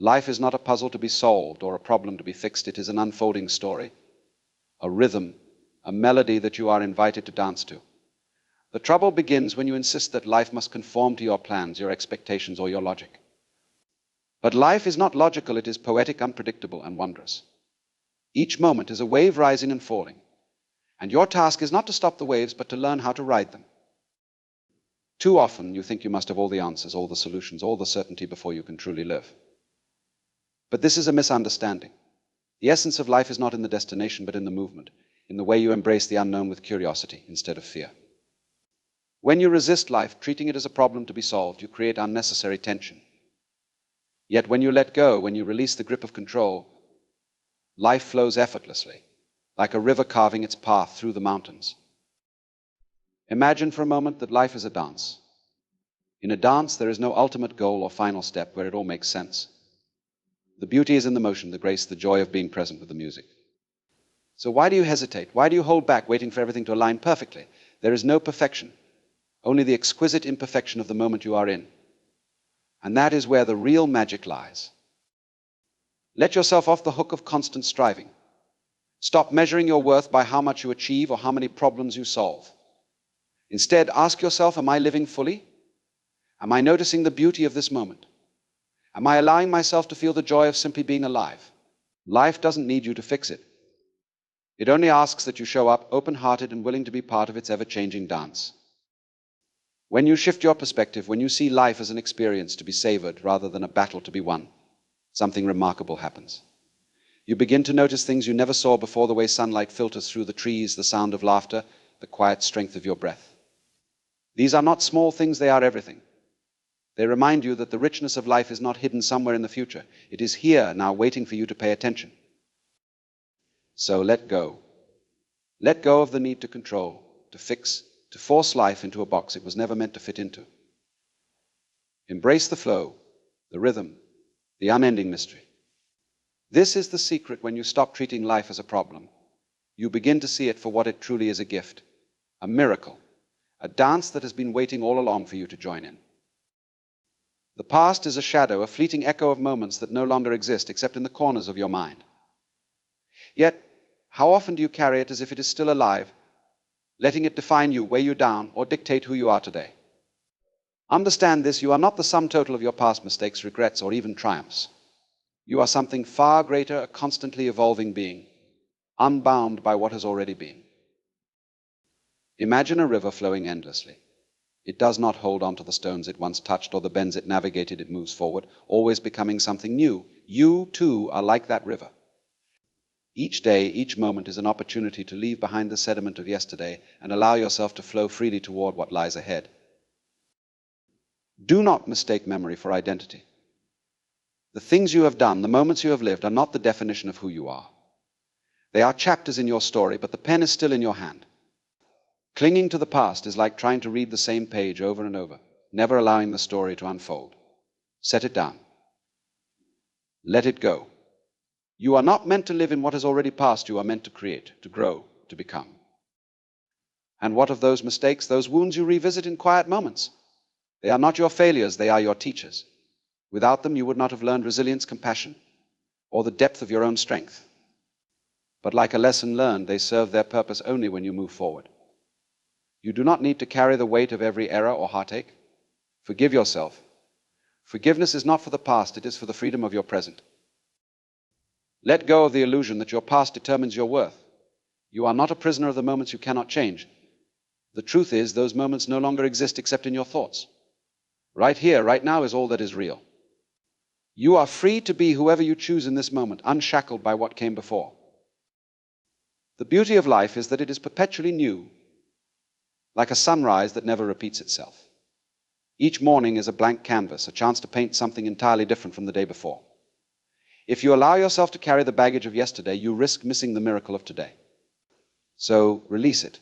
Life is not a puzzle to be solved or a problem to be fixed. It is an unfolding story, a rhythm, a melody that you are invited to dance to. The trouble begins when you insist that life must conform to your plans, your expectations, or your logic. But life is not logical, it is poetic, unpredictable, and wondrous. Each moment is a wave rising and falling, and your task is not to stop the waves, but to learn how to ride them. Too often you think you must have all the answers, all the solutions, all the certainty before you can truly live. But this is a misunderstanding. The essence of life is not in the destination, but in the movement, in the way you embrace the unknown with curiosity instead of fear. When you resist life, treating it as a problem to be solved, you create unnecessary tension. Yet when you let go, when you release the grip of control, life flows effortlessly, like a river carving its path through the mountains. Imagine for a moment that life is a dance. In a dance, there is no ultimate goal or final step where it all makes sense. The beauty is in the motion, the grace, the joy of being present with the music. So why do you hesitate? Why do you hold back, waiting for everything to align perfectly? There is no perfection, only the exquisite imperfection of the moment you are in. And that is where the real magic lies. Let yourself off the hook of constant striving. Stop measuring your worth by how much you achieve or how many problems you solve. Instead, ask yourself, am I living fully? Am I noticing the beauty of this moment? Am I allowing myself to feel the joy of simply being alive? Life doesn't need you to fix it. It only asks that you show up open-hearted and willing to be part of its ever-changing dance. When you shift your perspective, when you see life as an experience to be savored rather than a battle to be won, something remarkable happens. You begin to notice things you never saw before, the way sunlight filters through the trees, the sound of laughter, the quiet strength of your breath. These are not small things, they are everything. They remind you that the richness of life is not hidden somewhere in the future. It is here now, waiting for you to pay attention. So let go. Let go of the need to control, to fix, to force life into a box it was never meant to fit into. Embrace the flow, the rhythm, the unending mystery. This is the secret. When you stop treating life as a problem, you begin to see it for what it truly is, a gift, a miracle, a dance that has been waiting all along for you to join in. The past is a shadow, a fleeting echo of moments that no longer exist except in the corners of your mind. Yet, how often do you carry it as if it is still alive, letting it define you, weigh you down, or dictate who you are today? Understand this: you are not the sum total of your past mistakes, regrets, or even triumphs. You are something far greater, a constantly evolving being, unbound by what has already been. Imagine a river flowing endlessly. It does not hold on to the stones it once touched or the bends it navigated. It moves forward, always becoming something new. You, too, are like that river. Each day, each moment is an opportunity to leave behind the sediment of yesterday and allow yourself to flow freely toward what lies ahead. Do not mistake memory for identity. The things you have done, the moments you have lived, are not the definition of who you are. They are chapters in your story, but the pen is still in your hand. Clinging to the past is like trying to read the same page over and over, never allowing the story to unfold. Set it down. Let it go. You are not meant to live in what has already passed. You are meant to create, to grow, to become. And what of those mistakes, those wounds you revisit in quiet moments? They are not your failures, they are your teachers. Without them, you would not have learned resilience, compassion, or the depth of your own strength. But like a lesson learned, they serve their purpose only when you move forward. You do not need to carry the weight of every error or heartache. Forgive yourself. Forgiveness is not for the past, it is for the freedom of your present. Let go of the illusion that your past determines your worth. You are not a prisoner of the moments you cannot change. The truth is, those moments no longer exist except in your thoughts. Right here, right now is all that is real. You are free to be whoever you choose in this moment, unshackled by what came before. The beauty of life is that it is perpetually new, like a sunrise that never repeats itself. Each morning is a blank canvas, a chance to paint something entirely different from the day before. If you allow yourself to carry the baggage of yesterday, you risk missing the miracle of today. So release it.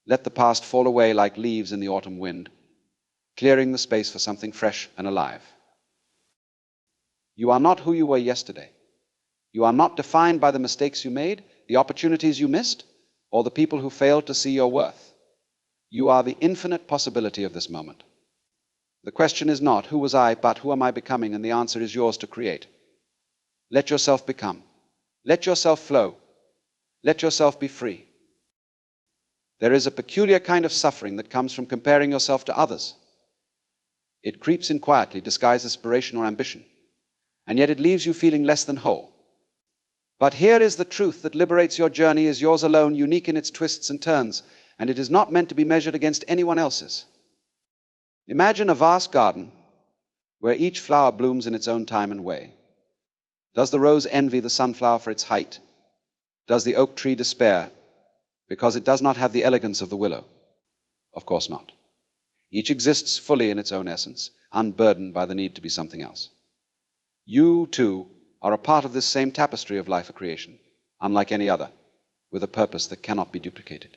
Let the past fall away like leaves in the autumn wind, clearing the space for something fresh and alive. You are not who you were yesterday. You are not defined by the mistakes you made, the opportunities you missed, or the people who failed to see your worth. You are the infinite possibility of this moment. The question is not, who was I, but who am I becoming? And the answer is yours to create. Let yourself become. Let yourself flow. Let yourself be free. There is a peculiar kind of suffering that comes from comparing yourself to others. It creeps in quietly, disguised as aspiration or ambition, and yet it leaves you feeling less than whole. But here is the truth that liberates your journey, is yours alone, unique in its twists and turns, and it is not meant to be measured against anyone else's. Imagine a vast garden where each flower blooms in its own time and way. Does the rose envy the sunflower for its height? Does the oak tree despair because it does not have the elegance of the willow? Of course not. Each exists fully in its own essence, unburdened by the need to be something else. You, too, are a part of this same tapestry of life or creation, unlike any other, with a purpose that cannot be duplicated.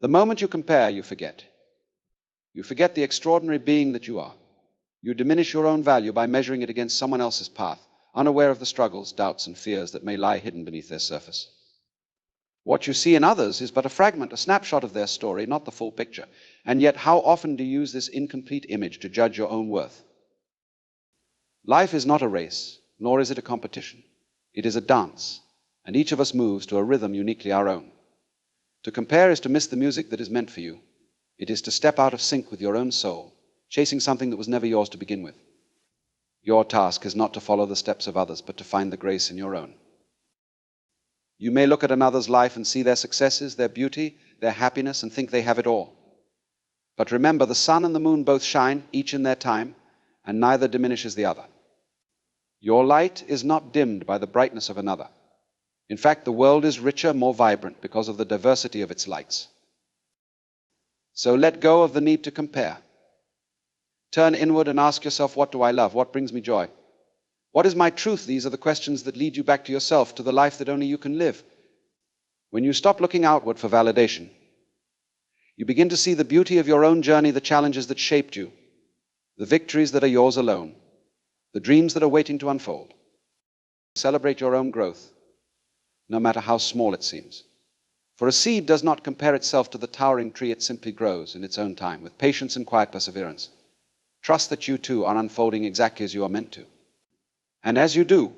The moment you compare, you forget. You forget the extraordinary being that you are. You diminish your own value by measuring it against someone else's path, unaware of the struggles, doubts, and fears that may lie hidden beneath their surface. What you see in others is but a fragment, a snapshot of their story, not the full picture. And yet, how often do you use this incomplete image to judge your own worth? Life is not a race, nor is it a competition. It is a dance, and each of us moves to a rhythm uniquely our own. To compare is to miss the music that is meant for you. It is to step out of sync with your own soul, chasing something that was never yours to begin with. Your task is not to follow the steps of others, but to find the grace in your own. You may look at another's life and see their successes, their beauty, their happiness, and think they have it all. But remember, the sun and the moon both shine, each in their time, and neither diminishes the other. Your light is not dimmed by the brightness of another. In fact, the world is richer, more vibrant because of the diversity of its lights. So let go of the need to compare. Turn inward and ask yourself, what do I love? What brings me joy? What is my truth? These are the questions that lead you back to yourself, to the life that only you can live. When you stop looking outward for validation, you begin to see the beauty of your own journey, the challenges that shaped you, the victories that are yours alone, the dreams that are waiting to unfold. Celebrate your own growth, no matter how small it seems. For a seed does not compare itself to the towering tree, it simply grows in its own time, with patience and quiet perseverance. Trust that you too are unfolding exactly as you are meant to. And as you do,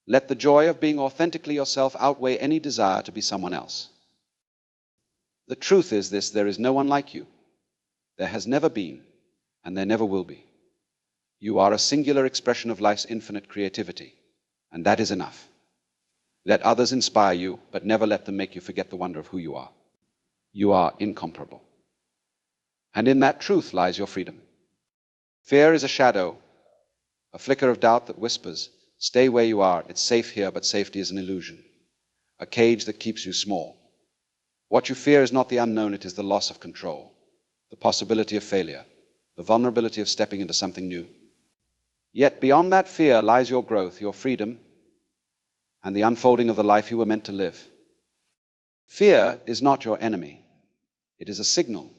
let the joy of being authentically yourself outweigh any desire to be someone else. The truth is this: there is no one like you. There has never been, and there never will be. You are a singular expression of life's infinite creativity, and that is enough. Let others inspire you, but never let them make you forget the wonder of who you are. You are incomparable. And in that truth lies your freedom. Fear is a shadow, a flicker of doubt that whispers, stay where you are, it's safe here, but safety is an illusion, a cage that keeps you small. What you fear is not the unknown, it is the loss of control, the possibility of failure, the vulnerability of stepping into something new. Yet beyond that fear lies your growth, your freedom, and the unfolding of the life you were meant to live. Fear is not your enemy. It is a signal,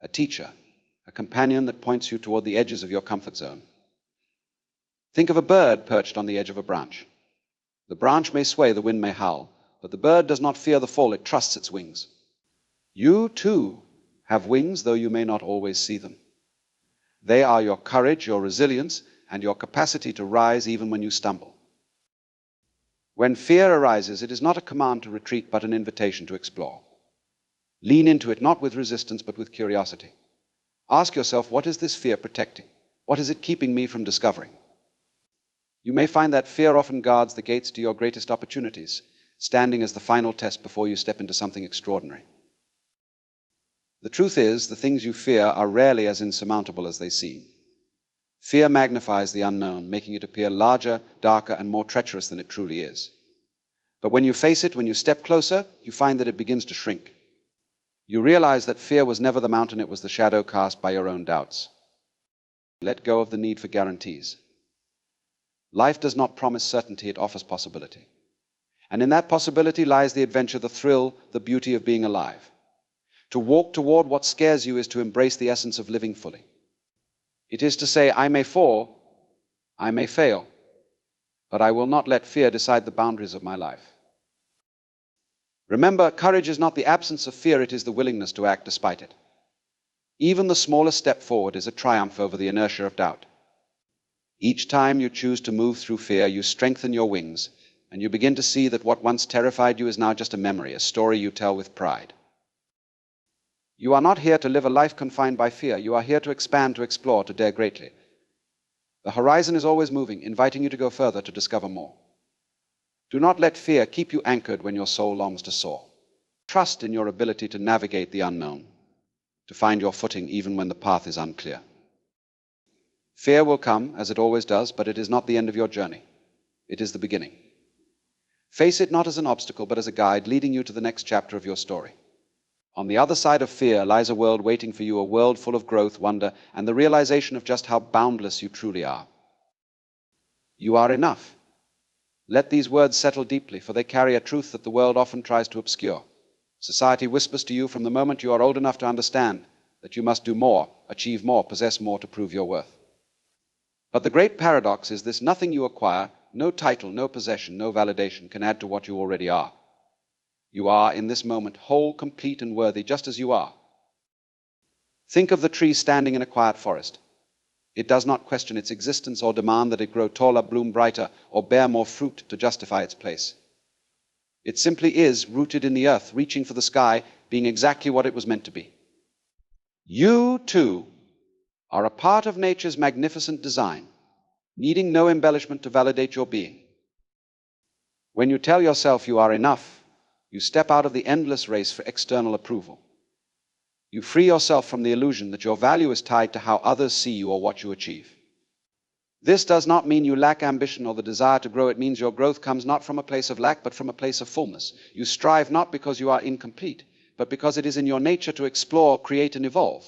a teacher, a companion that points you toward the edges of your comfort zone. Think of a bird perched on the edge of a branch. The branch may sway, the wind may howl, but the bird does not fear the fall, it trusts its wings. You, too, have wings, though you may not always see them. They are your courage, your resilience, and your capacity to rise even when you stumble. When fear arises, it is not a command to retreat, but an invitation to explore. Lean into it, not with resistance, but with curiosity. Ask yourself, what is this fear protecting? What is it keeping me from discovering? You may find that fear often guards the gates to your greatest opportunities, standing as the final test before you step into something extraordinary. The truth is, the things you fear are rarely as insurmountable as they seem. Fear magnifies the unknown, making it appear larger, darker, and more treacherous than it truly is. But when you face it, when you step closer, you find that it begins to shrink. You realize that fear was never the mountain, it was the shadow cast by your own doubts. Let go of the need for guarantees. Life does not promise certainty, it offers possibility. And in that possibility lies the adventure, the thrill, the beauty of being alive. To walk toward what scares you is to embrace the essence of living fully. It is to say, I may fall, I may fail, but I will not let fear decide the boundaries of my life. Remember, courage is not the absence of fear, it is the willingness to act despite it. Even the smallest step forward is a triumph over the inertia of doubt. Each time you choose to move through fear, you strengthen your wings, and you begin to see that what once terrified you is now just a memory, a story you tell with pride. You are not here to live a life confined by fear. You are here to expand, to explore, to dare greatly. The horizon is always moving, inviting you to go further, to discover more. Do not let fear keep you anchored when your soul longs to soar. Trust in your ability to navigate the unknown, to find your footing even when the path is unclear. Fear will come, as it always does, but it is not the end of your journey. It is the beginning. Face it not as an obstacle, but as a guide leading you to the next chapter of your story. On the other side of fear lies a world waiting for you, a world full of growth, wonder, and the realization of just how boundless you truly are. You are enough. Let these words settle deeply, for they carry a truth that the world often tries to obscure. Society whispers to you from the moment you are old enough to understand that you must do more, achieve more, possess more to prove your worth. But the great paradox is this: nothing you acquire, no title, no possession, no validation can add to what you already are. You are, in this moment, whole, complete, and worthy, just as you are. Think of the tree standing in a quiet forest. It does not question its existence or demand that it grow taller, bloom brighter, or bear more fruit to justify its place. It simply is, rooted in the earth, reaching for the sky, being exactly what it was meant to be. You, too, are a part of nature's magnificent design, needing no embellishment to validate your being. When you tell yourself you are enough, you step out of the endless race for external approval. You free yourself from the illusion that your value is tied to how others see you or what you achieve. This does not mean you lack ambition or the desire to grow. It means your growth comes not from a place of lack, but from a place of fullness. You strive not because you are incomplete, but because it is in your nature to explore, create, and evolve.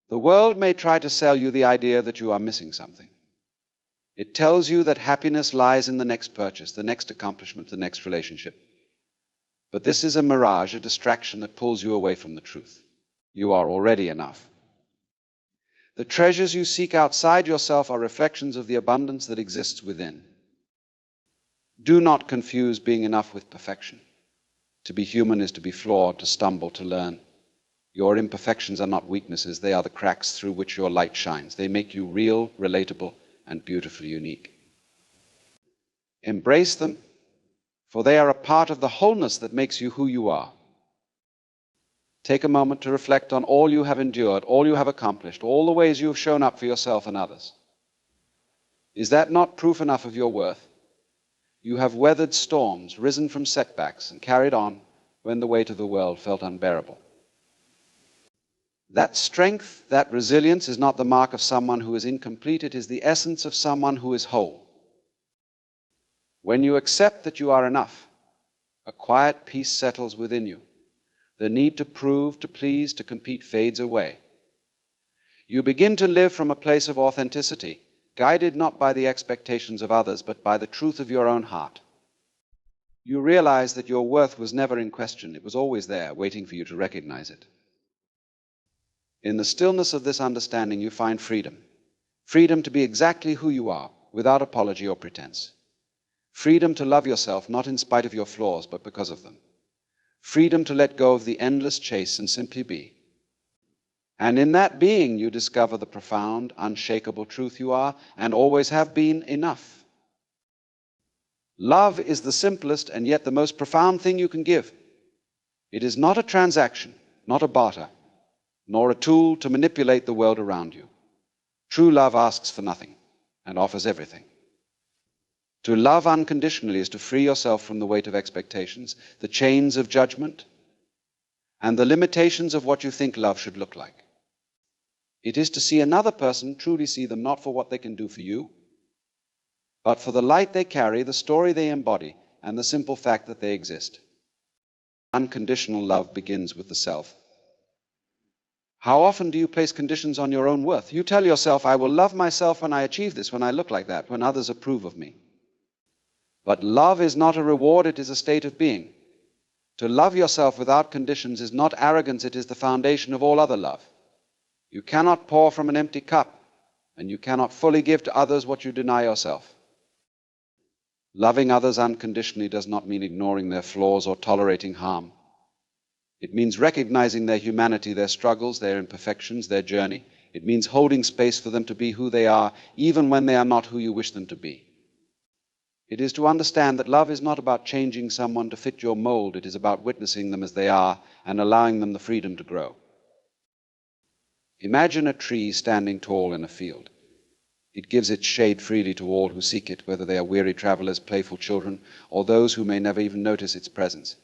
The world may try to sell you the idea that you are missing something. It tells you that happiness lies in the next purchase, the next accomplishment, the next relationship. But this is a mirage, a distraction that pulls you away from the truth. You are already enough. The treasures you seek outside yourself are reflections of the abundance that exists within. Do not confuse being enough with perfection. To be human is to be flawed, to stumble, to learn. Your imperfections are not weaknesses. They are the cracks through which your light shines. They make you real, relatable, and beautifully unique. Embrace them, for they are a part of the wholeness that makes you who you are. Take a moment to reflect on all you have endured, all you have accomplished, all the ways you have shown up for yourself and others. Is that not proof enough of your worth? You have weathered storms, risen from setbacks, and carried on when the weight of the world felt unbearable. That strength, that resilience is not the mark of someone who is incomplete. It is the essence of someone who is whole. When you accept that you are enough, a quiet peace settles within you. The need to prove, to please, to compete fades away. You begin to live from a place of authenticity, guided not by the expectations of others, but by the truth of your own heart. You realize that your worth was never in question. It was always there, waiting for you to recognize it. In the stillness of this understanding, you find freedom. Freedom to be exactly who you are, without apology or pretense. Freedom to love yourself, not in spite of your flaws, but because of them. Freedom to let go of the endless chase and simply be. And in that being, you discover the profound, unshakable truth: you are, and always have been, enough. Love is the simplest and yet the most profound thing you can give. It is not a transaction, not a barter, nor a tool to manipulate the world around you. True love asks for nothing and offers everything. To love unconditionally is to free yourself from the weight of expectations, the chains of judgment, and the limitations of what you think love should look like. It is to see another person, truly see them, not for what they can do for you, but for the light they carry, the story they embody, and the simple fact that they exist. Unconditional love begins with the self. How often do you place conditions on your own worth? You tell yourself, I will love myself when I achieve this, when I look like that, when others approve of me. But love is not a reward, it is a state of being. To love yourself without conditions is not arrogance, it is the foundation of all other love. You cannot pour from an empty cup, and you cannot fully give to others what you deny yourself. Loving others unconditionally does not mean ignoring their flaws or tolerating harm. It means recognizing their humanity, their struggles, their imperfections, their journey. It means holding space for them to be who they are, even when they are not who you wish them to be. It is to understand that love is not about changing someone to fit your mold. It is about witnessing them as they are and allowing them the freedom to grow. Imagine a tree standing tall in a field. It gives its shade freely to all who seek it, whether they are weary travelers, playful children, or those who may never even notice its presence.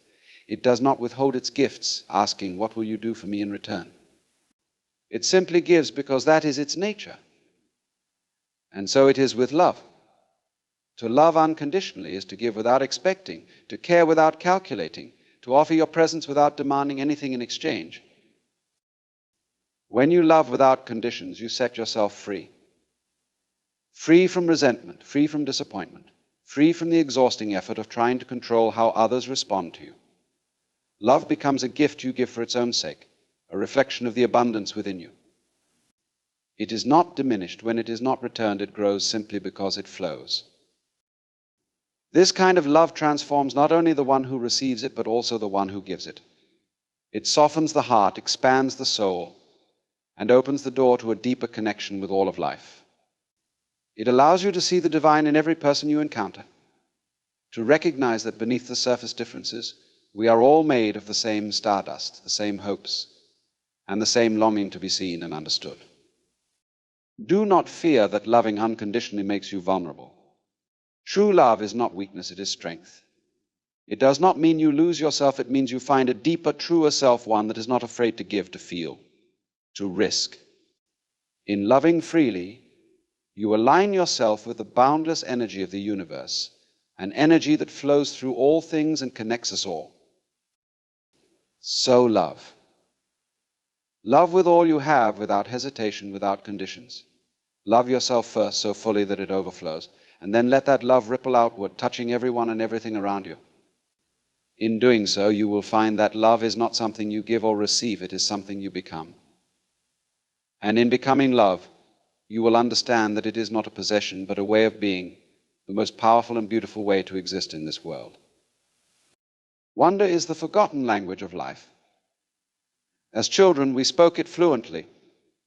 It does not withhold its gifts, asking, "What will you do for me in return?" It simply gives because that is its nature. And so it is with love. To love unconditionally is to give without expecting, to care without calculating, to offer your presence without demanding anything in exchange. When you love without conditions, you set yourself free. Free from resentment, free from disappointment, free from the exhausting effort of trying to control how others respond to you. Love becomes a gift you give for its own sake, a reflection of the abundance within you. It is not diminished. When it is not returned, it grows simply because it flows. This kind of love transforms not only the one who receives it, but also the one who gives it. It softens the heart, expands the soul, and opens the door to a deeper connection with all of life. It allows you to see the divine in every person you encounter, to recognize that beneath the surface differences, we are all made of the same stardust, the same hopes, and the same longing to be seen and understood. Do not fear that loving unconditionally makes you vulnerable. True love is not weakness, it is strength. It does not mean you lose yourself, it means you find a deeper, truer self, one that is not afraid to give, to feel, to risk. In loving freely, you align yourself with the boundless energy of the universe, an energy that flows through all things and connects us all. So love. Love with all you have, without hesitation, without conditions. Love yourself first so fully that it overflows, and then let that love ripple outward, touching everyone and everything around you. In doing so, you will find that love is not something you give or receive, it is something you become. And in becoming love, you will understand that it is not a possession, but a way of being, the most powerful and beautiful way to exist in this world. Wonder is the forgotten language of life. As children, we spoke it fluently,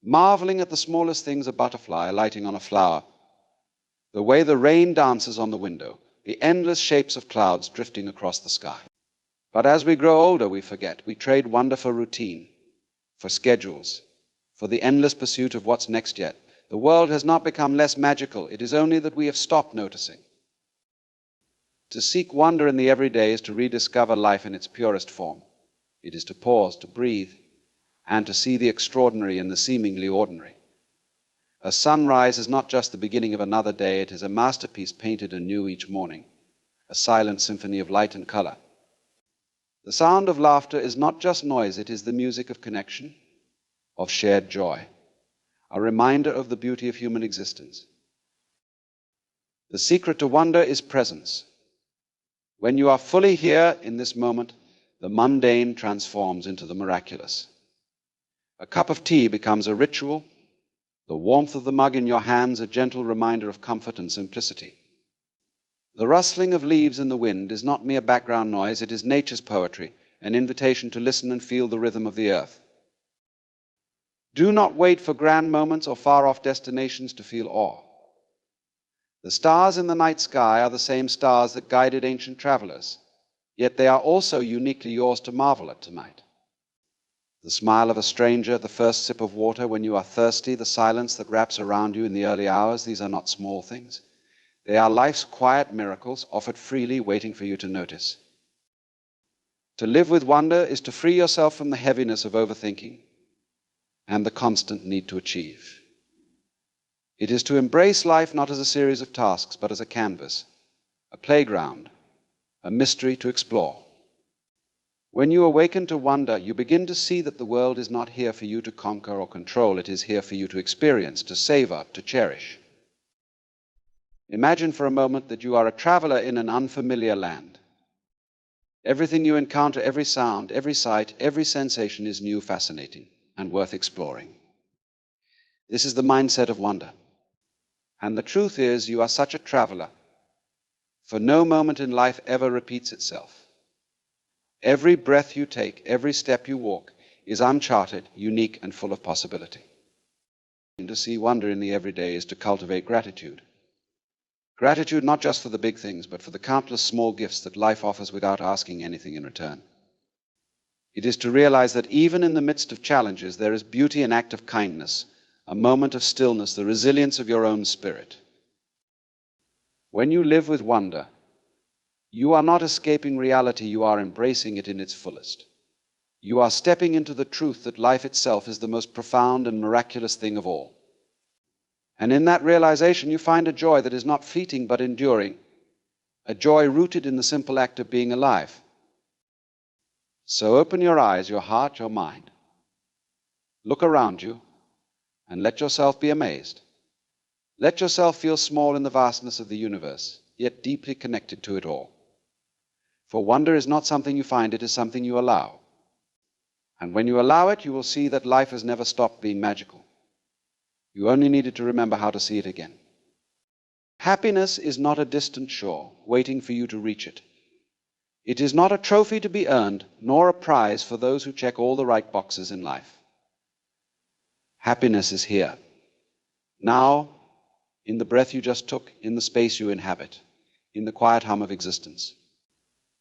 marveling at the smallest things, a butterfly alighting on a flower, the way the rain dances on the window, the endless shapes of clouds drifting across the sky. But as we grow older, we forget. We trade wonder for routine, for schedules, for the endless pursuit of what's next yet. The world has not become less magical. It is only that we have stopped noticing. To seek wonder in the everyday is to rediscover life in its purest form. It is to pause, to breathe, and to see the extraordinary in the seemingly ordinary. A sunrise is not just the beginning of another day, it is a masterpiece painted anew each morning, a silent symphony of light and color. The sound of laughter is not just noise, it is the music of connection, of shared joy, a reminder of the beauty of human existence. The secret to wonder is presence. When you are fully here in this moment, the mundane transforms into the miraculous. A cup of tea becomes a ritual, the warmth of the mug in your hands a gentle reminder of comfort and simplicity. The rustling of leaves in the wind is not mere background noise, it is nature's poetry, an invitation to listen and feel the rhythm of the earth. Do not wait for grand moments or far-off destinations to feel awe. The stars in the night sky are the same stars that guided ancient travelers, yet they are also uniquely yours to marvel at tonight. The smile of a stranger, the first sip of water when you are thirsty, the silence that wraps around you in the early hours, these are not small things. They are life's quiet miracles offered freely, waiting for you to notice. To live with wonder is to free yourself from the heaviness of overthinking and the constant need to achieve. It is to embrace life not as a series of tasks, but as a canvas, a playground, a mystery to explore. When you awaken to wonder, you begin to see that the world is not here for you to conquer or control. It is here for you to experience, to savor, to cherish. Imagine for a moment that you are a traveler in an unfamiliar land. Everything you encounter, every sound, every sight, every sensation is new, fascinating, and worth exploring. This is the mindset of wonder. And the truth is, you are such a traveler, for no moment in life ever repeats itself. Every breath you take, every step you walk, is uncharted, unique, and full of possibility. And to see wonder in the everyday is to cultivate gratitude. Gratitude not just for the big things, but for the countless small gifts that life offers without asking anything in return. It is to realize that even in the midst of challenges, there is beauty in act of kindness, a moment of stillness, the resilience of your own spirit. When you live with wonder, you are not escaping reality, you are embracing it in its fullest. You are stepping into the truth that life itself is the most profound and miraculous thing of all. And in that realization, you find a joy that is not fleeting but enduring, a joy rooted in the simple act of being alive. So open your eyes, your heart, your mind. Look around you and let yourself be amazed. Let yourself feel small in the vastness of the universe, yet deeply connected to it all. For wonder is not something you find, it is something you allow. And when you allow it, you will see that life has never stopped being magical. You only needed to remember how to see it again. Happiness is not a distant shore, waiting for you to reach it. It is not a trophy to be earned, nor a prize for those who check all the right boxes in life. Happiness is here, now, in the breath you just took, in the space you inhabit, in the quiet hum of existence.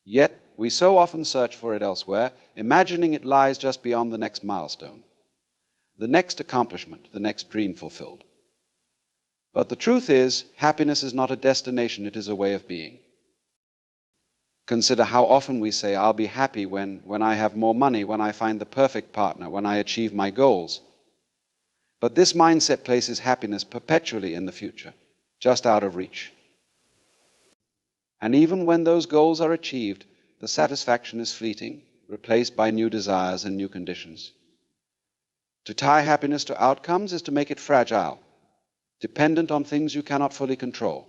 Yet, we so often search for it elsewhere, imagining it lies just beyond the next milestone, the next accomplishment, the next dream fulfilled. But the truth is, happiness is not a destination, it is a way of being. Consider how often we say, I'll be happy when I have more money, when I find the perfect partner, when I achieve my goals. But this mindset places happiness perpetually in the future, just out of reach. And even when those goals are achieved, the satisfaction is fleeting, replaced by new desires and new conditions. To tie happiness to outcomes is to make it fragile, dependent on things you cannot fully control.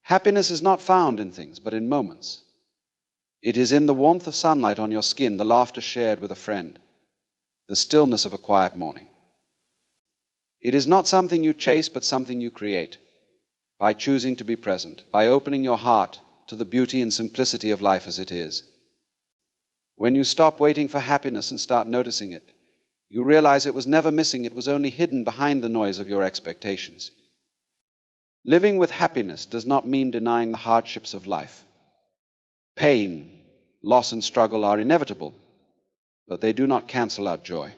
Happiness is not found in things, but in moments. It is in the warmth of sunlight on your skin, the laughter shared with a friend, the stillness of a quiet morning. It is not something you chase, but something you create, by choosing to be present, by opening your heart to the beauty and simplicity of life as it is. When you stop waiting for happiness and start noticing it, you realize it was never missing, it was only hidden behind the noise of your expectations. Living with happiness does not mean denying the hardships of life. Pain, loss, and struggle are inevitable, but they do not cancel out joy.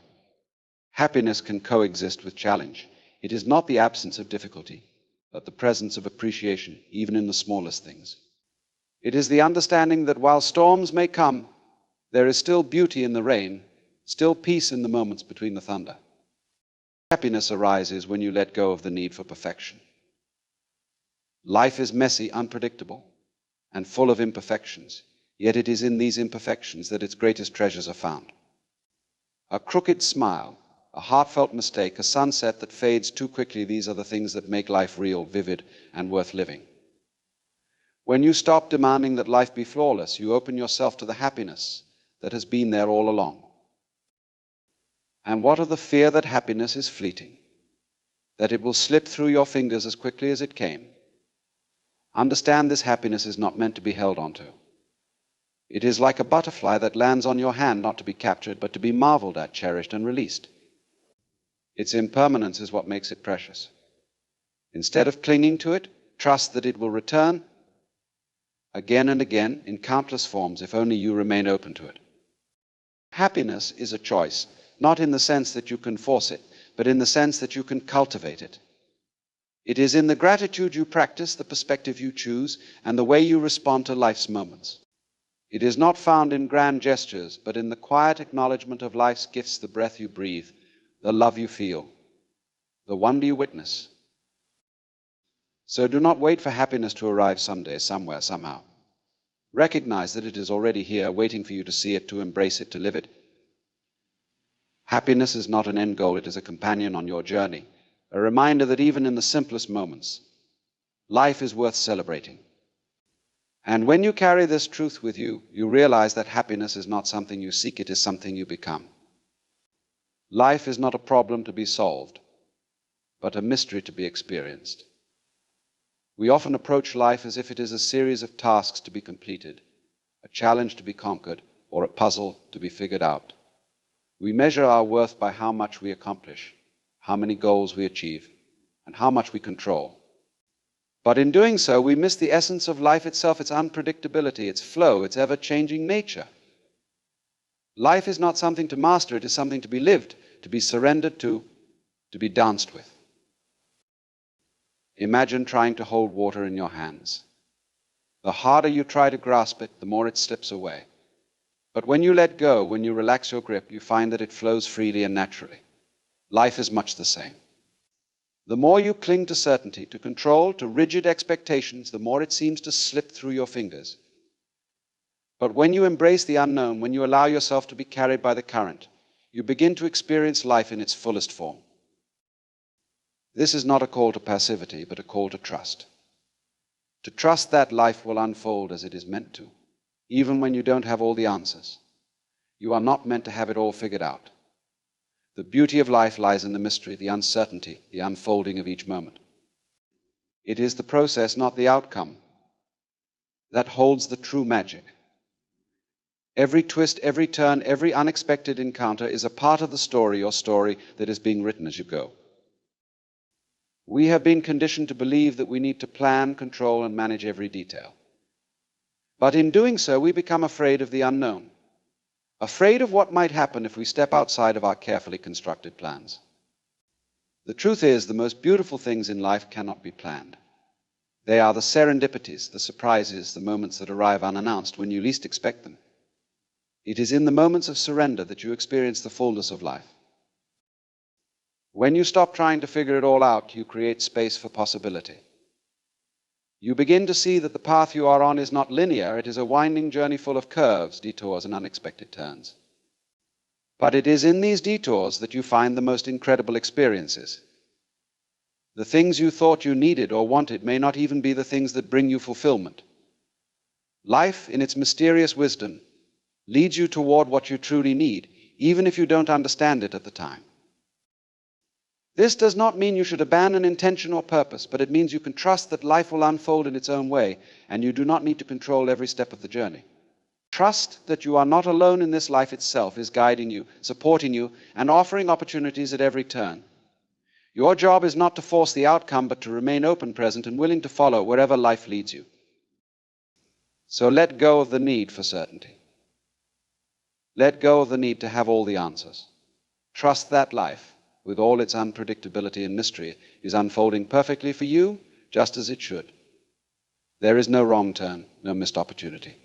Happiness can coexist with challenge. It is not the absence of difficulty, but the presence of appreciation, even in the smallest things. It is the understanding that while storms may come, there is still beauty in the rain, still peace in the moments between the thunder. Happiness arises when you let go of the need for perfection. Life is messy, unpredictable, and full of imperfections, yet it is in these imperfections that its greatest treasures are found. A crooked smile, a heartfelt mistake, a sunset that fades too quickly, these are the things that make life real, vivid, and worth living. When you stop demanding that life be flawless, you open yourself to the happiness that has been there all along. And what of the fear that happiness is fleeting, that it will slip through your fingers as quickly as it came? Understand this happiness is not meant to be held onto. It is like a butterfly that lands on your hand, not to be captured, but to be marveled at, cherished, and released. Its impermanence is what makes it precious. Instead of clinging to it, trust that it will return again and again in countless forms if only you remain open to it. Happiness is a choice, not in the sense that you can force it, but in the sense that you can cultivate it. It is in the gratitude you practice, the perspective you choose, and the way you respond to life's moments. It is not found in grand gestures, but in the quiet acknowledgement of life's gifts, the breath you breathe, the love you feel, the wonder you witness. So do not wait for happiness to arrive someday, somewhere, somehow. Recognize that it is already here, waiting for you to see it, to embrace it, to live it. Happiness is not an end goal, it is a companion on your journey, a reminder that even in the simplest moments, life is worth celebrating. And when you carry this truth with you, you realize that happiness is not something you seek, it is something you become. Life is not a problem to be solved, but a mystery to be experienced. We often approach life as if it is a series of tasks to be completed, a challenge to be conquered, or a puzzle to be figured out. We measure our worth by how much we accomplish, how many goals we achieve, and how much we control. But in doing so, we miss the essence of life itself, its unpredictability, its flow, its ever-changing nature. Life is not something to master, it is something to be lived, to be surrendered to be danced with. Imagine trying to hold water in your hands. The harder you try to grasp it, the more it slips away. But when you let go, when you relax your grip, you find that it flows freely and naturally. Life is much the same. The more you cling to certainty, to control, to rigid expectations, the more it seems to slip through your fingers. But when you embrace the unknown, when you allow yourself to be carried by the current, you begin to experience life in its fullest form. This is not a call to passivity, but a call to trust. To trust that life will unfold as it is meant to, even when you don't have all the answers. You are not meant to have it all figured out. The beauty of life lies in the mystery, the uncertainty, the unfolding of each moment. It is the process, not the outcome, that holds the true magic. Every twist, every turn, every unexpected encounter is a part of the story, your story, that is being written as you go. We have been conditioned to believe that we need to plan, control, and manage every detail. But in doing so, we become afraid of the unknown, afraid of what might happen if we step outside of our carefully constructed plans. The truth is, the most beautiful things in life cannot be planned. They are the serendipities, the surprises, the moments that arrive unannounced when you least expect them. It is in the moments of surrender that you experience the fullness of life. When you stop trying to figure it all out, you create space for possibility. You begin to see that the path you are on is not linear, it is a winding journey full of curves, detours, and unexpected turns. But it is in these detours that you find the most incredible experiences. The things you thought you needed or wanted may not even be the things that bring you fulfillment. Life, in its mysterious wisdom, leads you toward what you truly need, even if you don't understand it at the time. This does not mean you should abandon intention or purpose, but it means you can trust that life will unfold in its own way, and you do not need to control every step of the journey. Trust that you are not alone in this life itself is guiding you, supporting you, and offering opportunities at every turn. Your job is not to force the outcome, but to remain open, present, and willing to follow wherever life leads you. So let go of the need for certainty. Let go of the need to have all the answers. Trust that life, with all its unpredictability and mystery, is unfolding perfectly for you, just as it should. There is no wrong turn, no missed opportunity.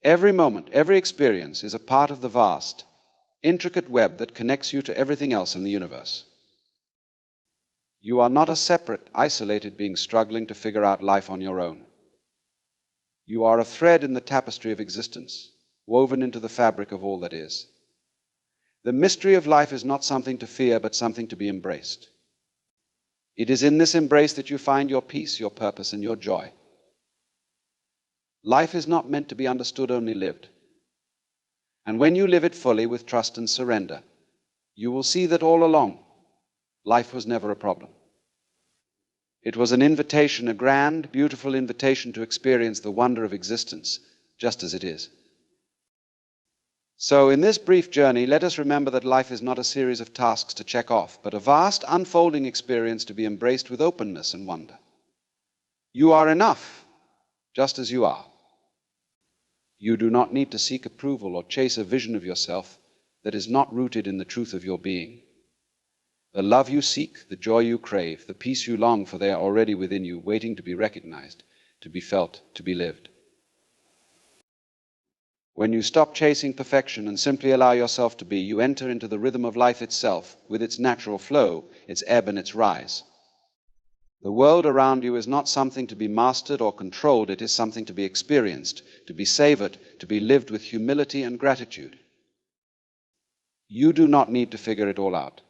Every moment, every experience is a part of the vast, intricate web that connects you to everything else in the universe. You are not a separate, isolated being struggling to figure out life on your own. You are a thread in the tapestry of existence, woven into the fabric of all that is. The mystery of life is not something to fear, but something to be embraced. It is in this embrace that you find your peace, your purpose, and your joy. Life is not meant to be understood, only lived. And when you live it fully with trust and surrender, you will see that all along, life was never a problem. It was an invitation, a grand, beautiful invitation to experience the wonder of existence, just as it is. So in this brief journey, let us remember that life is not a series of tasks to check off, but a vast, unfolding experience to be embraced with openness and wonder. You are enough, just as you are. You do not need to seek approval or chase a vision of yourself that is not rooted in the truth of your being. The love you seek, the joy you crave, the peace you long for, they are already within you, waiting to be recognized, to be felt, to be lived. When you stop chasing perfection and simply allow yourself to be, you enter into the rhythm of life itself, with its natural flow, its ebb and its rise. The world around you is not something to be mastered or controlled, it is something to be experienced, to be savored, to be lived with humility and gratitude. You do not need to figure it all out,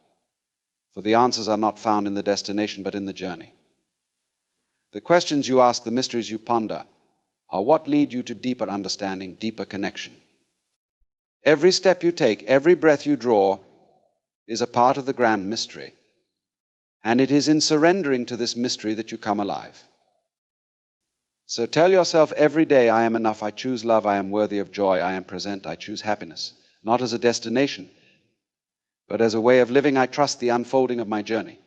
for the answers are not found in the destination but in the journey. The questions you ask, the mysteries you ponder, are what lead you to deeper understanding, deeper connection. Every step you take, every breath you draw, is a part of the grand mystery. And it is in surrendering to this mystery that you come alive. So tell yourself every day, I am enough, I choose love, I am worthy of joy, I am present, I choose happiness. Not as a destination, but as a way of living. I trust the unfolding of my journey.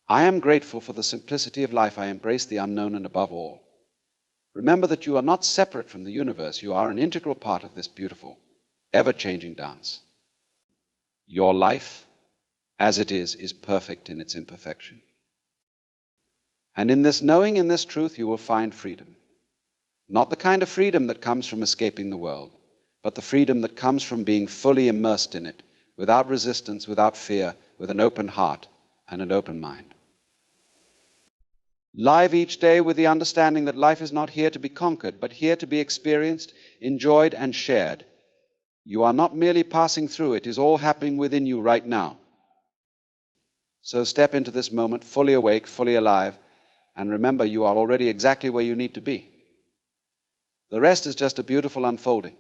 I am grateful for the simplicity of life. I embrace the unknown, and above all, remember that you are not separate from the universe. You are an integral part of this beautiful, ever-changing dance. Your life, as it is perfect in its imperfection. And in this knowing, in this truth, you will find freedom. Not the kind of freedom that comes from escaping the world, but the freedom that comes from being fully immersed in it, without resistance, without fear, with an open heart and an open mind. Live each day with the understanding that life is not here to be conquered, but here to be experienced, enjoyed, and shared. You are not merely passing through, it is all happening within you right now. So step into this moment fully awake, fully alive, and remember you are already exactly where you need to be. The rest is just a beautiful unfolding.